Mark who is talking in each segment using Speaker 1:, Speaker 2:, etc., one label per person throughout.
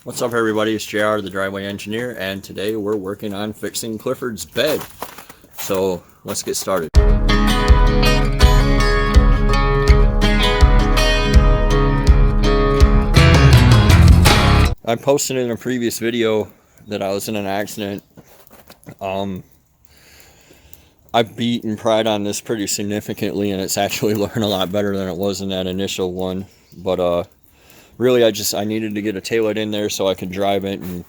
Speaker 1: What's up everybody, it's JR, the driveway engineer, and today we're working on fixing Clifford's bed. So let's get started. I posted in a previous video that I was in an accident. I've beat and pried on this pretty significantly, and it's actually looking a lot better than it was in that initial one. But really, I needed to get a taillight in there so I could drive it and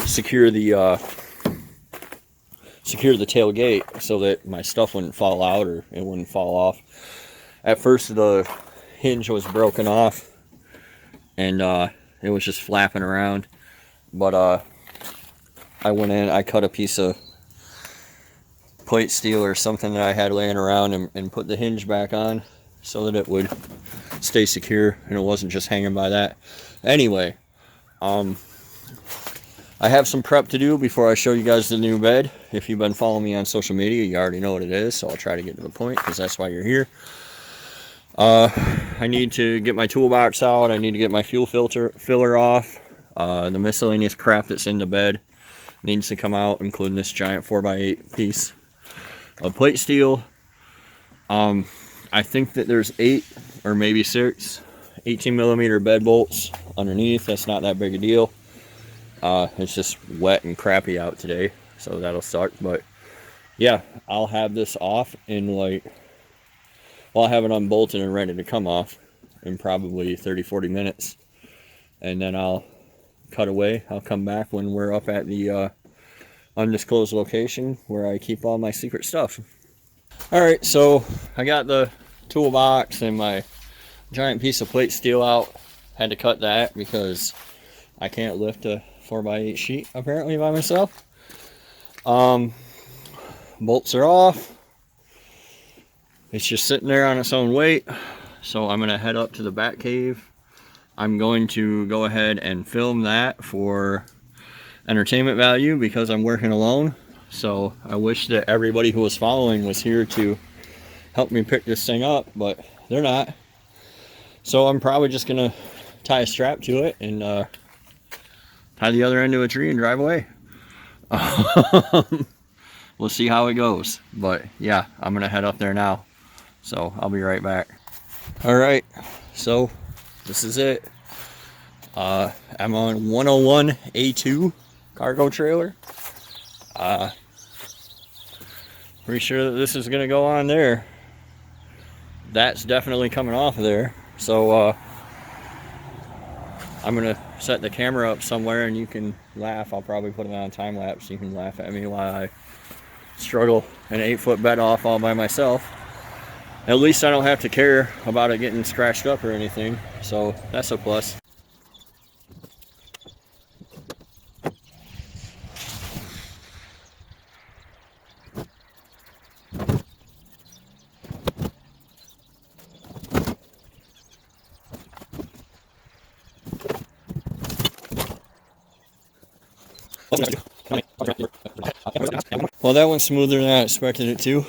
Speaker 1: secure the tailgate so that my stuff wouldn't fall out or it wouldn't fall off. At first, the hinge was broken off and it was just flapping around. But I went in, I cut a piece of plate steel or something that I had laying around and put the hinge back on so that it would stay secure and it wasn't just hanging by that. Anyway, I have some prep to do before I show you guys the new bed. If you've been following me on social media, you already know what it is, so I'll try to get to the point because that's why you're here. I need to get my toolbox out. I need to get my fuel filler off. The miscellaneous crap that's in the bed needs to come out, including this giant 4x8 piece of plate steel. I think that there's 8 or maybe 6 18mm bed bolts underneath. That's not that big a deal. It's just wet and crappy out today, so that'll suck. But yeah, I'll have this off in I'll have it unbolted and ready to come off in probably 30-40 minutes, and then I'll cut away. I'll come back when we're up at the undisclosed location where I keep all my secret stuff. Alright, so I got the toolbox and my giant piece of plate steel out. Had to cut that because I can't lift a 4x8 sheet apparently by myself. Bolts are off. It's just sitting there on its own weight. So I'm going to head up to the back cave. I'm going to go ahead and film that for entertainment value because I'm working alone. So I wish that everybody who was following was here to help me pick this thing up, but they're not. So I'm probably just going to tie a strap to it and tie the other end to a tree and drive away. We'll see how it goes. But yeah, I'm going to head up there now. So I'll be right back. Alright, so this is it. M101 A2 cargo trailer. Pretty sure that this is going to go on there. That's definitely coming off of there. So I'm going to set the camera up somewhere and you can laugh. I'll probably put it on time lapse. You can laugh at me while I struggle an 8-foot bed off all by myself. At least I don't have to care about it getting scratched up or anything. So that's a plus. Well, that went smoother than I expected it to.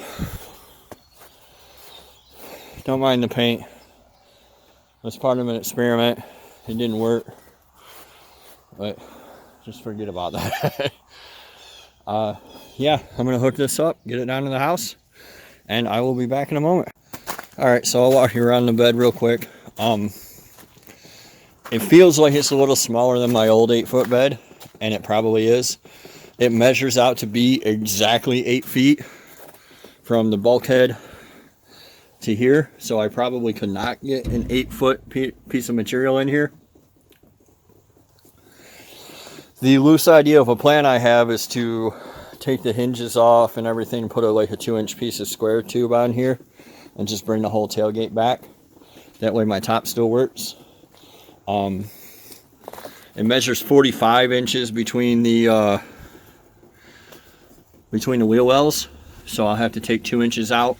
Speaker 1: Don't mind the paint. It was part of an experiment. It didn't work. But just forget about that. Yeah, I'm going to hook this up, get it down to the house, and I will be back in a moment. Alright, so I'll walk you around the bed real quick. It feels like it's a little smaller than my old 8-foot bed, and it probably is. It measures out to be exactly 8 feet from the bulkhead to here, so I probably could not get an 8-foot piece of material in here. The loose idea of a plan I have is to take the hinges off and everything, put like a 2-inch piece of square tube on here and just bring the whole tailgate back. That way my top still works. It measures 45 inches between the wheel wells, so I'll have to take 2 inches out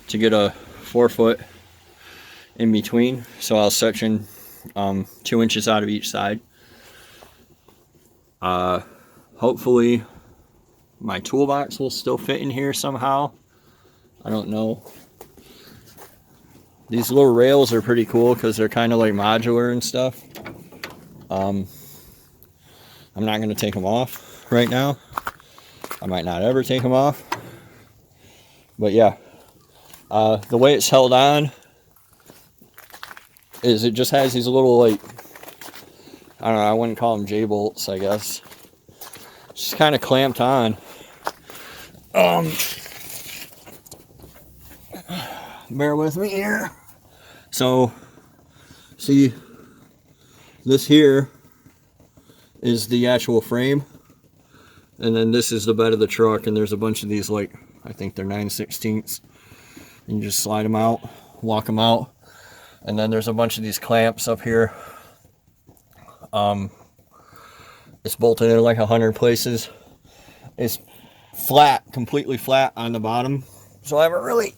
Speaker 1: to get a 4-foot in between. So I'll section 2 inches out of each side. Hopefully my toolbox will still fit in here somehow. I don't know. These little rails are pretty cool because they're kind of like modular and stuff. I'm not going to take them off right now. I might not ever take them off. But yeah, the way it's held on is it just has these little, like, I don't know, I wouldn't call them J-bolts, I guess. Just kind of clamped on. Bear with me here. So, see, this here is the actual frame, and then this is the bed of the truck, and there's a bunch of these, like, I think they're 9/16. You just slide them out, walk them out, and then there's a bunch of these clamps up here. It's bolted in like 100 places. It's flat, completely flat on the bottom, so I haven't really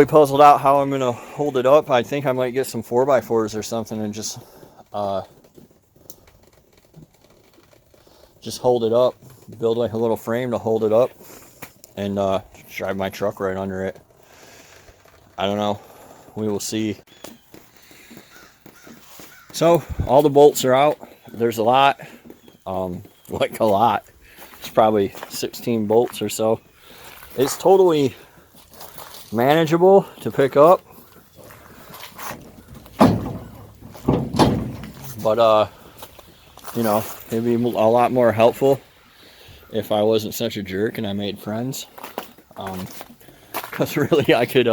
Speaker 1: puzzled out how I'm gonna hold it up. I think I might get some 4x4s or something and just hold it up, build like a little frame to hold it up, and drive my truck right under it. I don't know, we will see. So all the bolts are out. There's a lot, like a lot. It's probably 16 bolts or so. It's totally manageable to pick up, but you know, it'd be a lot more helpful if I wasn't such a jerk and I made friends, because really I could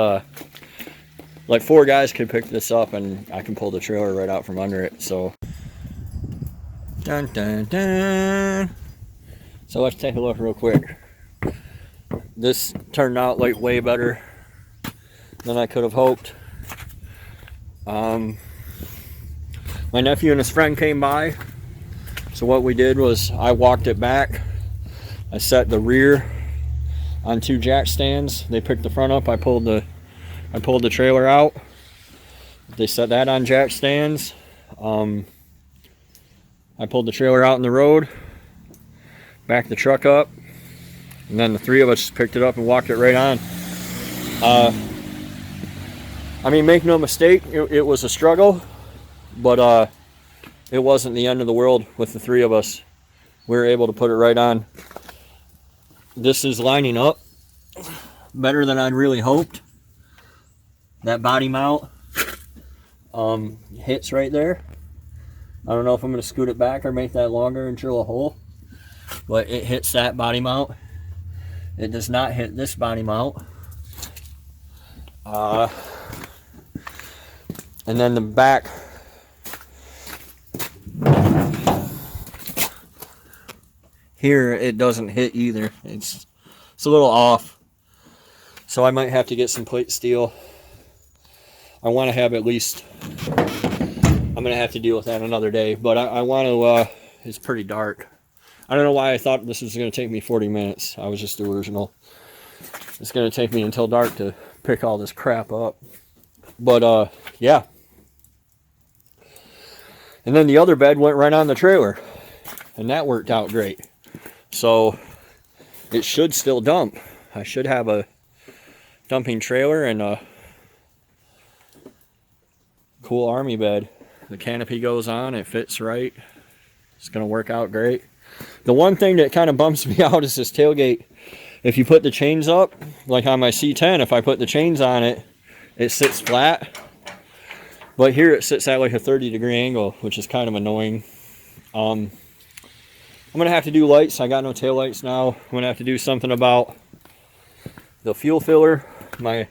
Speaker 1: like 4 guys could pick this up and I can pull the trailer right out from under it. So dun dun dun. So let's take a look real quick. This turned out like way better than I could have hoped. My nephew and his friend came by, so what we did was I walked it back. I set the rear on 2 jack stands. They picked the front up. I pulled the trailer out. They set that on jack stands. I pulled the trailer out in the road, backed the truck up, and then the 3 of us just picked it up and walked it right on. I mean, make no mistake, it was a struggle, but it wasn't the end of the world with the 3 of us. We were able to put it right on. This is lining up better than I'd really hoped. That body mount hits right there. I don't know if I'm going to scoot it back or make that longer and drill a hole, but it hits that body mount. It does not hit this body mount. And then the back, here it doesn't hit either. It's a little off, so I might have to get some plate steel. I want to have at least, I'm going to have to deal with that another day, but I want to, it's pretty dark. I don't know why I thought this was going to take me 40 minutes. I was just delusional. It's going to take me until dark to pick all this crap up. But, yeah. And then the other bed went right on the trailer, and that worked out great. So it should still dump. I should have a dumping trailer and a cool army bed. The canopy goes on, it fits right. It's going to work out great. The one thing that kind of bumps me out is this tailgate. If you put the chains up, like on my C10, if I put the chains on it, it sits flat. But here it sits at like a 30-degree angle, which is kind of annoying. I'm going to have to do lights. I got no tail lights now. I'm going to have to do something about the fuel filler. My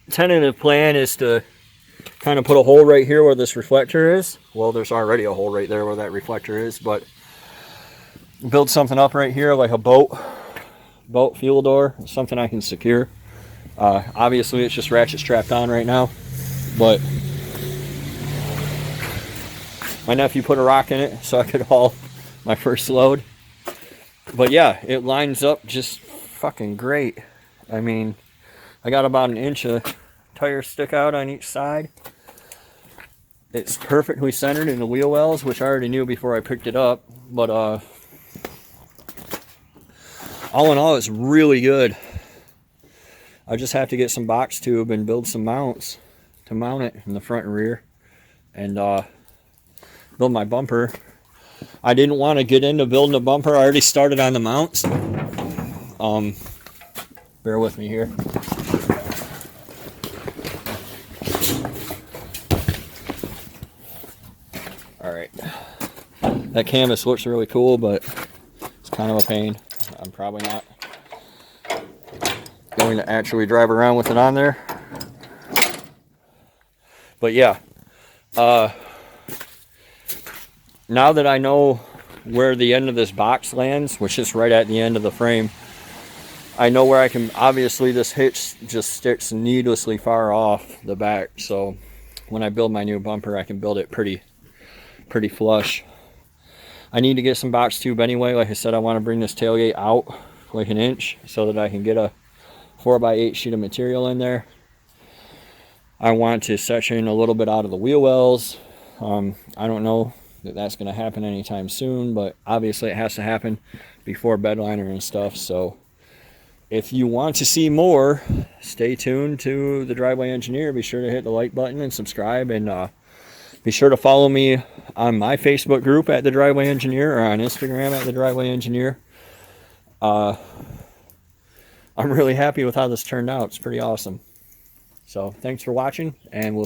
Speaker 1: tentative plan is to kind of put a hole right here where this reflector is. Well, there's already a hole right there where that reflector is, but build something up right here like a boat fuel door, something I can secure. Obviously it's just ratchet strapped on right now, but my nephew put a rock in it so I could haul my first load. But yeah, it lines up just fucking great. I mean, I got about 1 inch of tire stick out on each side. It's perfectly centered in the wheel wells, which I already knew before I picked it up, but all in all, it's really good. I just have to get some box tube and build some mounts, to mount it in the front and rear, and build my bumper. I didn't want to get into building a bumper. I already started on the mounts. Bear with me here. Alright. That canvas looks really cool, but it's kind of a pain. I'm probably not going to actually drive around with it on there. But yeah. Now that I know where the end of this box lands, which is right at the end of the frame, I know where I can, obviously this hitch just sticks needlessly far off the back, so when I build my new bumper I can build it pretty flush. I need to get some box tube anyway. Like I said, I want to bring this tailgate out like an inch so that I can get a 4x8 sheet of material in there. I want to section a little bit out of the wheel wells. I don't know that that's going to happen anytime soon, but obviously it has to happen before bedliner and stuff. So if you want to see more, stay tuned to the Driveway Engineer. Be sure to hit the like button and subscribe, and be sure to follow me on my Facebook group at the Driveway Engineer, or on Instagram at the Driveway Engineer. I'm really happy with how this turned out. It's pretty awesome. So thanks for watching, and we'll see